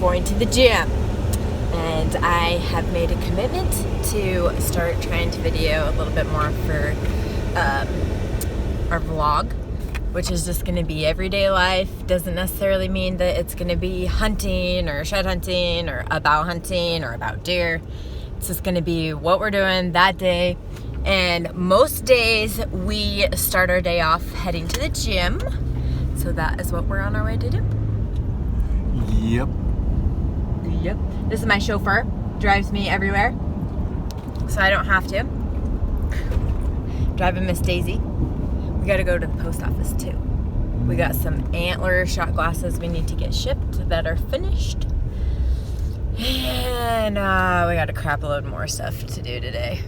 going to the gym. And I have made a commitment to start trying to video a little bit more for our vlog, which is just going to be everyday life. Doesn't necessarily mean that it's going to be hunting or shed hunting or about deer. It's just going to be what we're doing that day. And most days we start our day off heading to the gym. So that is what we're on our way to do. Yep. This is my chauffeur. Drives me everywhere, so I don't have to. Driving Miss Daisy. We got to go to the post office too. We got some Antler shot glasses we need to get shipped that are finished. And we got a crap load more stuff to do today.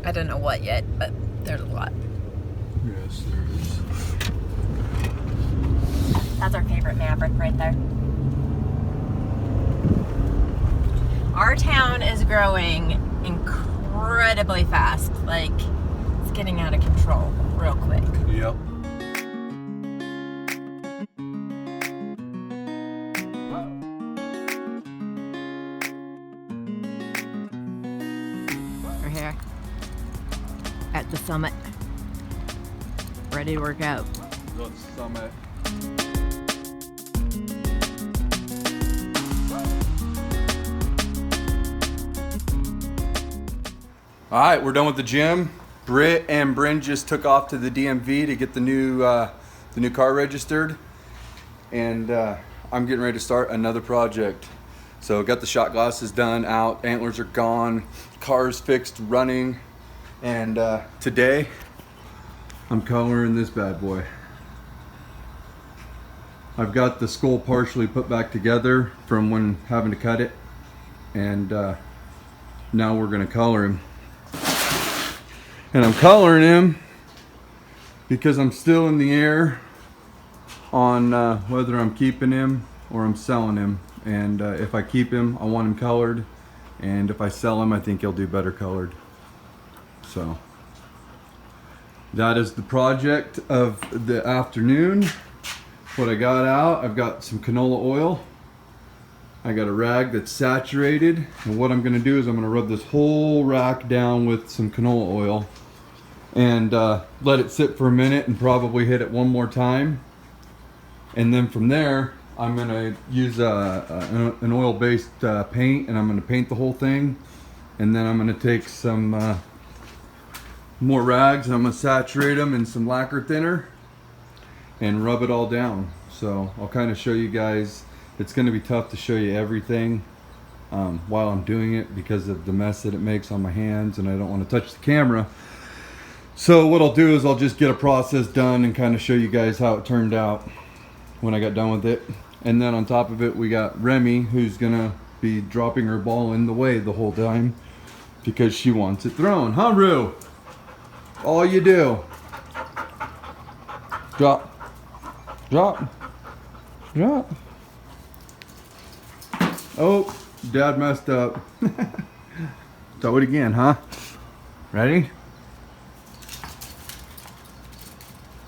I don't know what yet, but there's a lot. Yes, there is. That's our favorite Maverick right there. Our town is growing incredibly fast. Like, it's getting out of control real quick. Yep. We're here at the summit, ready to work out. The summit. All right, we're done with the gym. Britt and Bryn just took off to the DMV to get the new car registered, and I'm getting ready to start another project. So got the shot glasses done, out, antlers are gone, car's fixed, running, and today I'm coloring this bad boy. I've got the skull partially put back together from when having to cut it, and now we're gonna color him. And I'm coloring him because I'm still in the air on whether I'm keeping him or I'm selling him. And if I keep him, I want him colored. And if I sell him, I think he'll do better colored. So that is the project of the afternoon. What I got out, I've got some canola oil. I got a rag that's saturated, and what I'm going to do is I'm going to rub this whole rack down with some canola oil and let it sit for a minute and probably hit it one more time. And then from there, I'm going to use an oil-based paint, and I'm going to paint the whole thing. And then I'm going to take some more rags and I'm going to saturate them in some lacquer thinner and rub it all down. So I'll kind of show you guys. It's going to be tough to show you everything while I'm doing it because of the mess that it makes on my hands, and I don't want to touch the camera. So what I'll do is I'll just get a process done and kind of show you guys how it turned out when I got done with it. And then on top of it, we got Remy, who's going to be dropping her ball in the way the whole time because she wants it thrown. Huh, Rue? All you do. Drop. Drop. Drop. Oh, Dad messed up. Do it again, huh? Ready?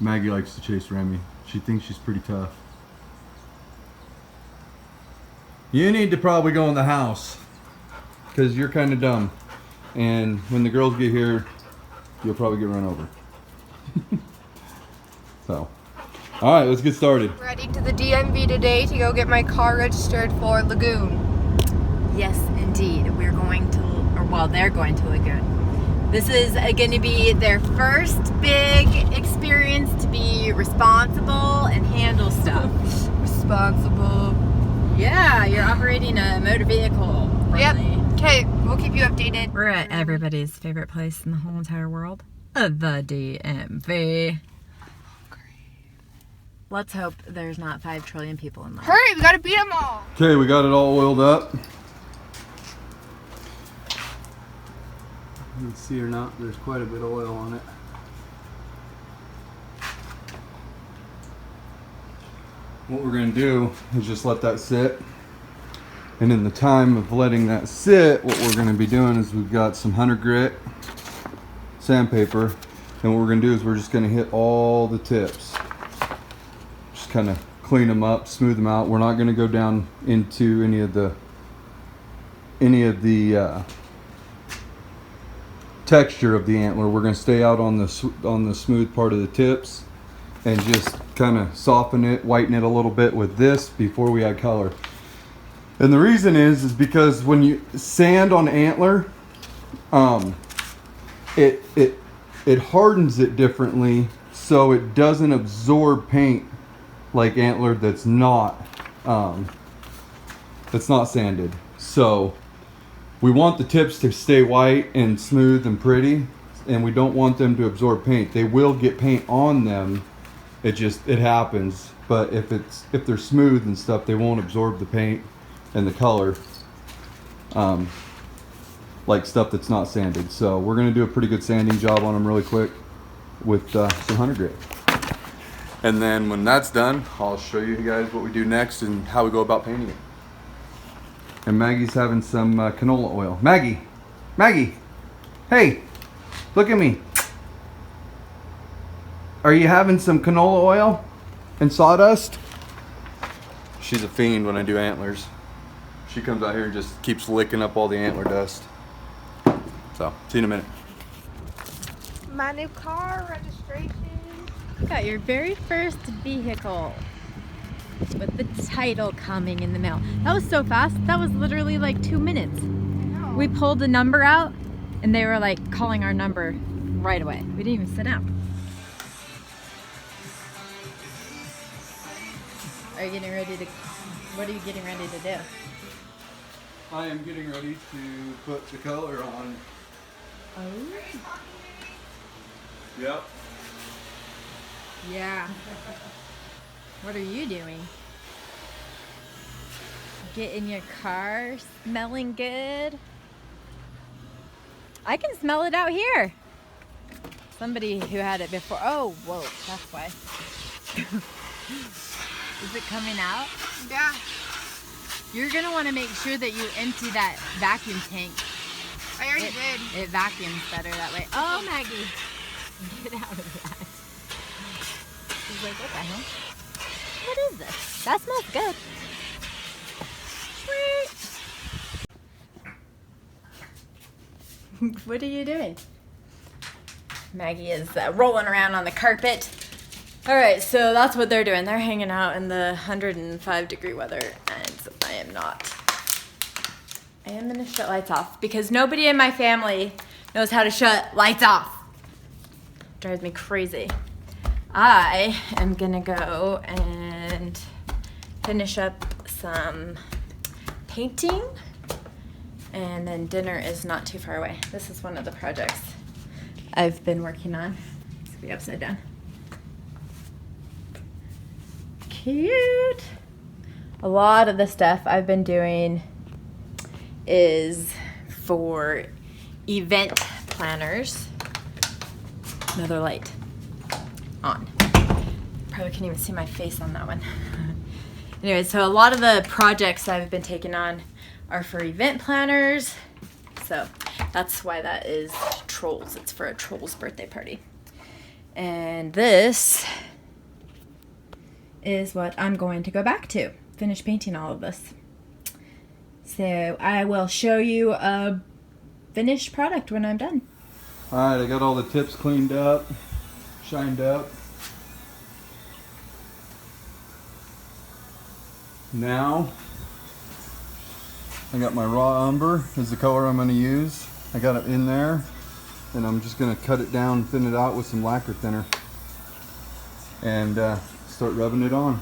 Maggie likes to chase Remy. She thinks she's pretty tough. You need to probably go in the house because you're kind of dumb. And when the girls get here, you'll probably get run over. So. All right, let's get started. Ready to the DMV today to go get my car registered for Lagoon. Yes, indeed. We're going to, or well, they're going to Lagoon. This is going to be their first big experience to be responsible and handle stuff. Responsible. Yeah, you're operating a motor vehicle. Yep. Okay, we'll keep you updated. We're at everybody's favorite place in the whole entire world, the DMV. Let's hope there's not 5 trillion people in there. Hurry, we gotta beat them all. Okay, we got it all oiled up. You can see or not, there's quite a bit of oil on it. What we're going to do is just let that sit. And in the time of letting that sit, what we're going to be doing is we've got some hunter grit, sandpaper, and what we're going to do is we're just going to hit all the tips. Just kind of clean them up, smooth them out. We're not going to go down into any of the texture of the antler. We're going to stay out on the smooth part of the tips and just kind of soften it, whiten it a little bit with this before we add color. And the reason is because when you sand on antler, it hardens it differently, so it doesn't absorb paint like antler that's not sanded. So we want the tips to stay white and smooth and pretty, and we don't want them to absorb paint. They will get paint on them. It happens. But if they're smooth and stuff, they won't absorb the paint and the color like stuff that's not sanded. So we're gonna do a pretty good sanding job on them really quick with some 100 grit. And then when that's done, I'll show you guys what we do next and how we go about painting it. And Maggie's having some canola oil. Maggie, hey, look at me. Are you having some canola oil and sawdust? She's a fiend when I do antlers. She comes out here and just keeps licking up all the antler dust. So, see you in a minute. My new car registration. You got your very first vehicle with the title coming in the mail. That was so fast. That was literally like 2 minutes. I know. We pulled a number out and they were like calling our number right away. We didn't even sit down. Are you getting ready to, what are you getting ready to do? I am getting ready to put the color on. Oh. Yep. Yeah. What are you doing? Getting your car smelling good? I can smell it out here. Somebody who had it before. Oh, whoa, that's why. Is it coming out? Yeah. You're gonna want to make sure that you empty that vacuum tank. I already did. It vacuums better that way. Oh, Maggie, get out of that. She's like, what the hell? What is this? That smells good. Sweet. What are you doing? Maggie is rolling around on the carpet. All right, so that's what they're doing. They're hanging out in the 105-degree weather, and I am not. I am gonna shut lights off because nobody in my family knows how to shut lights off. Drives me crazy. I am gonna go and finish up some painting, and then dinner is not too far away. This is one of the projects I've been working on. It's gonna be upside down. Cute. A lot of the stuff I've been doing is for event planners. Another light on. Probably can't even see my face on that one. Anyway, so a lot of the projects I've been taking on are for event planners. So that's why that is Trolls. It's for a Trolls birthday party. And this is what I'm going to go back to. Finish painting all of this. So I will show you a finished product when I'm done. Alright, I got all the tips cleaned up, shined up. Now, I got my raw umber is the color I'm going to use. I got it in there, and I'm just going to cut it down, thin it out with some lacquer thinner, and start rubbing it on.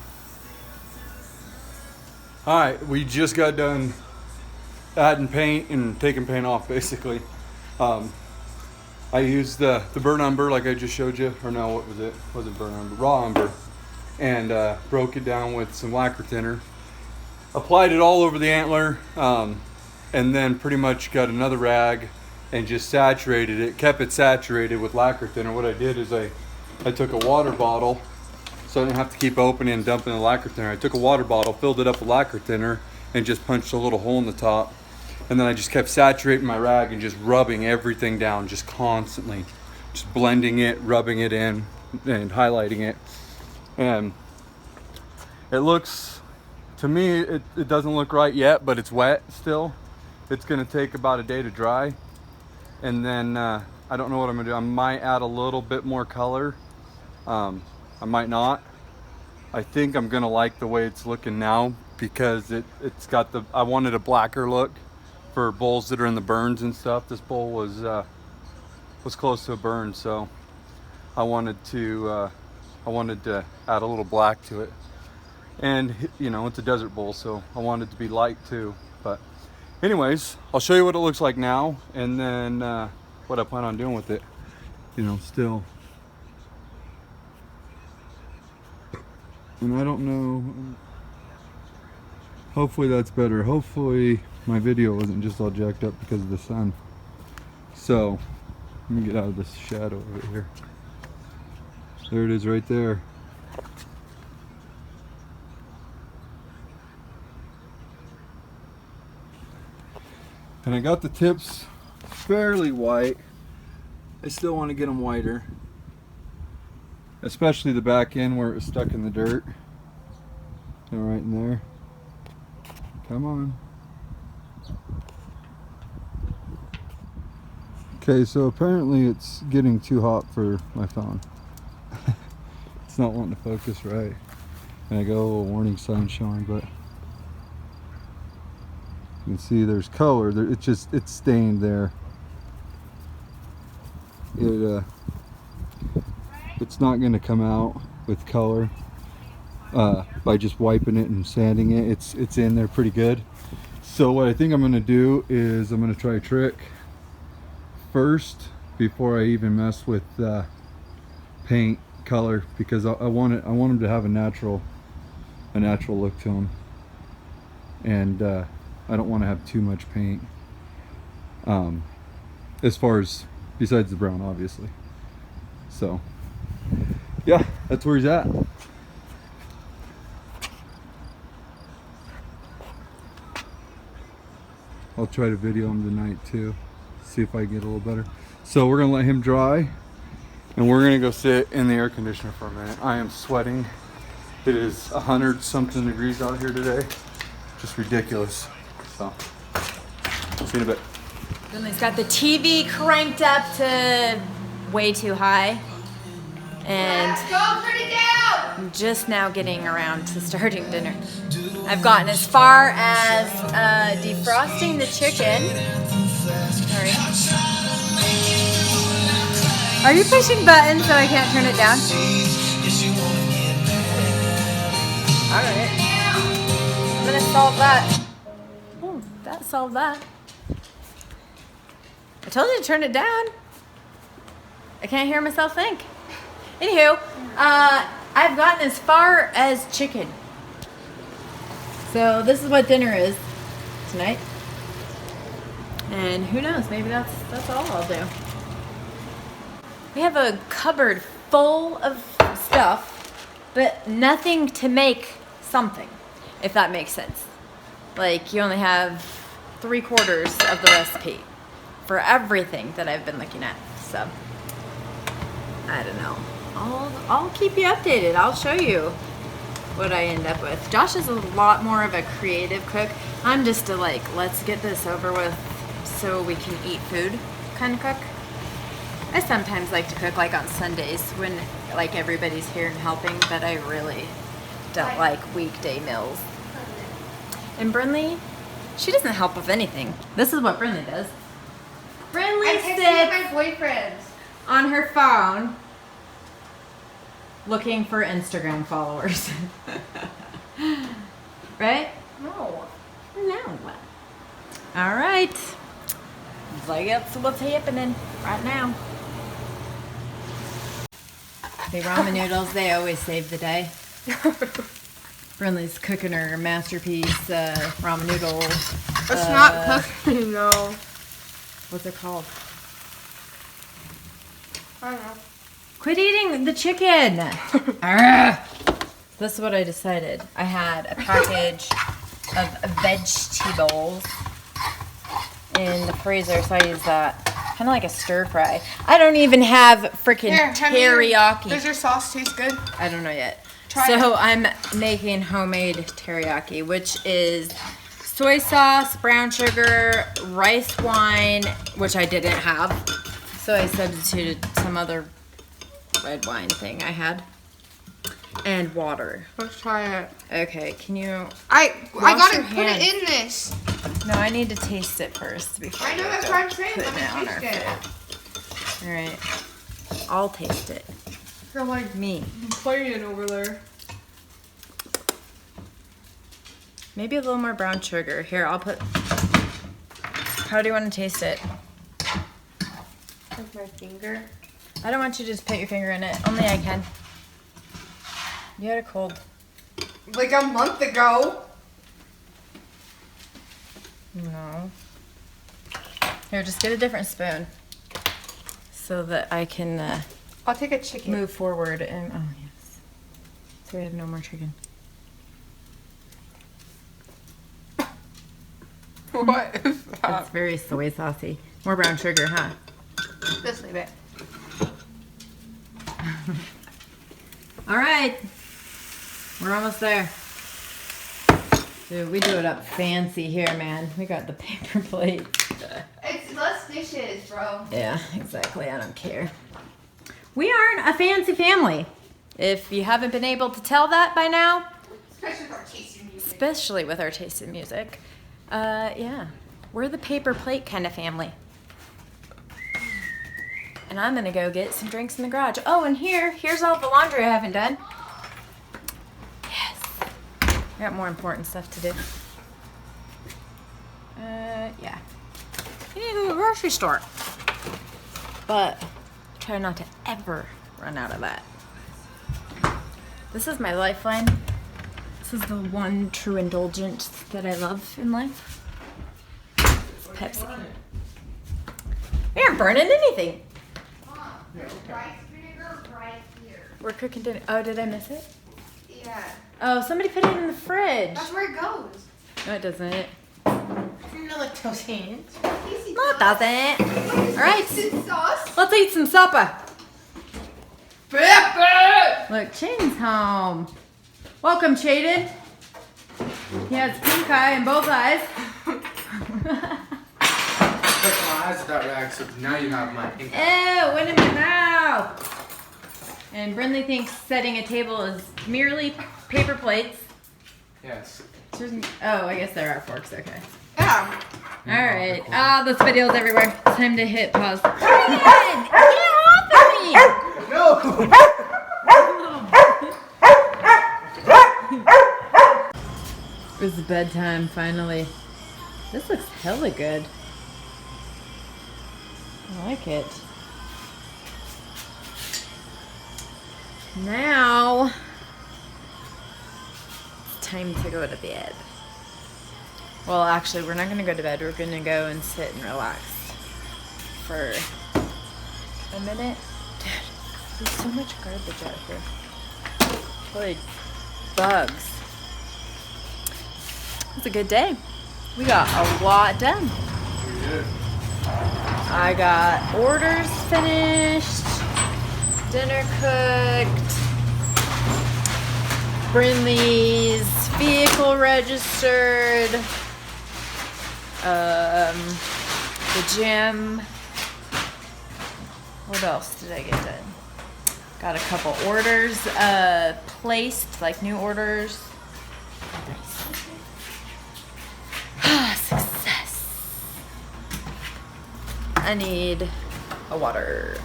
Alright, we just got done adding paint and taking paint off basically. I used the burnt umber like I just showed you, or no, what was it? Wasn't burnt umber, raw umber, and broke it down with some lacquer thinner. Applied it all over the antler, and then pretty much got another rag and just saturated it, kept it saturated with lacquer thinner. What I did is I took a water bottle, so I didn't have to keep opening and dumping the lacquer thinner. I took a water bottle, filled it up with lacquer thinner, and just punched a little hole in the top. And then I just kept saturating my rag and just rubbing everything down, just constantly. Just blending it, rubbing it in, and highlighting it. And It looks, to me, it doesn't look right yet, but it's wet still. It's gonna take about a day to dry. And then I don't know what I'm gonna do. I might add a little bit more color. I might not. I think I'm gonna like the way it's looking now because it's got the, I wanted a blacker look for bulls that are in the burns and stuff. This bull was close to a burn, so I wanted to add a little black to it. And you know, it's a desert bull, so I wanted it to be light too. But anyways, I'll show you what it looks like now, and then what I plan on doing with it. You know, still. And I don't know, hopefully that's better. Hopefully my video wasn't just all jacked up because of the sun. So let me get out of this shadow over here. There it is right there. And I got the tips fairly white. I still want to get them whiter. Especially the back end where it was stuck in the dirt. And right in there. Come on. Okay, so apparently it's getting too hot for my phone. It's not wanting to focus right. And I got a little warning sign showing, but you can see there's color. It's stained there. It's not going to come out with color by just wiping it and sanding it. It's in there pretty good. So what I think I'm going to do is I'm going to try a trick first before I even mess with paint color, because I want them to have a natural look to them, and I don't want to have too much paint as far as besides the brown, obviously. So yeah, that's where he's at. I'll try to video him tonight too, see if I get a little better. So we're gonna let him dry, and we're gonna go sit in the air conditioner for a minute. I am sweating. It is 100 something degrees out here today, just ridiculous. So see you in a bit. He's got the TV cranked up to way too high. And I'm just now getting around to starting dinner. I've gotten as far as defrosting the chicken. Sorry. Are you pushing buttons so I can't turn it down? Alright. I'm gonna solve that. Oh, that solved that. I told you to turn it down. I can't hear myself think. Anywho, I've gotten as far as chicken. So this is what dinner is tonight. And who knows, maybe that's all I'll do. We have a cupboard full of stuff, but nothing to make something, if that makes sense. Like, you only have 3/4 of the recipe for everything that I've been looking at. So I don't know. I'll keep you updated. I'll show you what I end up with. Josh is a lot more of a creative cook. I'm just a let's get this over with so we can eat food kind of cook. I sometimes like to cook like on Sundays when like everybody's here and helping, but I really don't like weekday meals. And Brinley, she doesn't help with anything. This is what Brinley does. Brinley sits my boyfriend on her phone looking for Instagram followers. Right? No. No. All right. So that's what's happening right now. The ramen noodles, they always save the day. Brinley's cooking her masterpiece ramen noodle. It's not cooking, no. What's it called? I don't know. Quit eating the chicken. This is what I decided. I had a package of vegetables in the freezer, so I used that. Kind of like a stir fry. I don't even have freaking Here, have you- teriyaki. Does your sauce taste good? I don't know yet. Try so it. I'm making homemade teriyaki, which is soy sauce, brown sugar, rice wine, which I didn't have. So I substituted some other red wine thing I had. And water. Let's try it. Okay, can you... I Wash gotta your put it hands. in this. No, I need to taste it first before I know we that's go what I'm saying. putting Let it on me our taste it. food. All right, I'll taste it. You're like Me. playing over there. Maybe a little more brown sugar. Here, I'll put... How do you want to taste it? With my finger. I don't want you to just put your finger in it. Only I can. You had a cold. Like a month ago. No. Here, just get a different spoon. So that I can I'll take a chicken. move forward and... Oh, yes. So we have no more chicken. What is that? It's very soy saucy. More brown sugar, huh? Just leave it. All right. We're almost there. Dude, we do it up fancy here, man. We got the paper plate. It's less dishes, bro. Yeah, exactly. I don't care. We aren't a fancy family. If you haven't been able to tell that by now, Especially with our taste in music. especially with our taste in music. Yeah, we're the paper plate kind of family. And I'm gonna go get some drinks in the garage. Oh, and here's all the laundry I haven't done. Yes, I got more important stuff to do. Yeah. I need to go to the grocery store. But try not to ever run out of that. This is my lifeline. This is the one true indulgence that I love in life. It's Pepsi. We aren't burning anything. Rice vinegar right here. We're cooking dinner. Oh, did I miss it? Yeah. Oh, somebody put it in the fridge. That's where it goes. No, it doesn't. No lactose. No, it doesn't. All right, Sauce. let's eat some supper. Pepper. Look, Chaden's home. Welcome, Chaden. He has pink eye in both eyes. Took my eyes that rag, so now you have my pink eye. Ew, went in my mouth. And Brindley thinks setting a table is merely paper plates. Yes. Oh, I guess there are forks, okay. Yeah. Alright. Ah, this video's everywhere. Time to hit pause. Brandon! Get off of me! No! It's bedtime, finally. This looks hella good. I like it. Now, it's time to go to bed. Well, actually, we're not going to go to bed. We're going to go and sit and relax for a minute. Dude, there's so much garbage out here. Holy bugs. It's a good day. We got a lot done. I got orders finished, dinner cooked, Brindley's vehicle registered, the gym. What else did I get done? Got a couple orders placed, like new orders. Success. I need a water.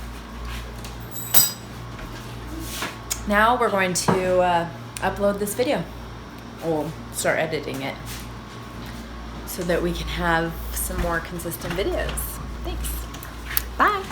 Now we're going to upload this video. We'll start editing it so that we can have some more consistent videos. Thanks. Bye.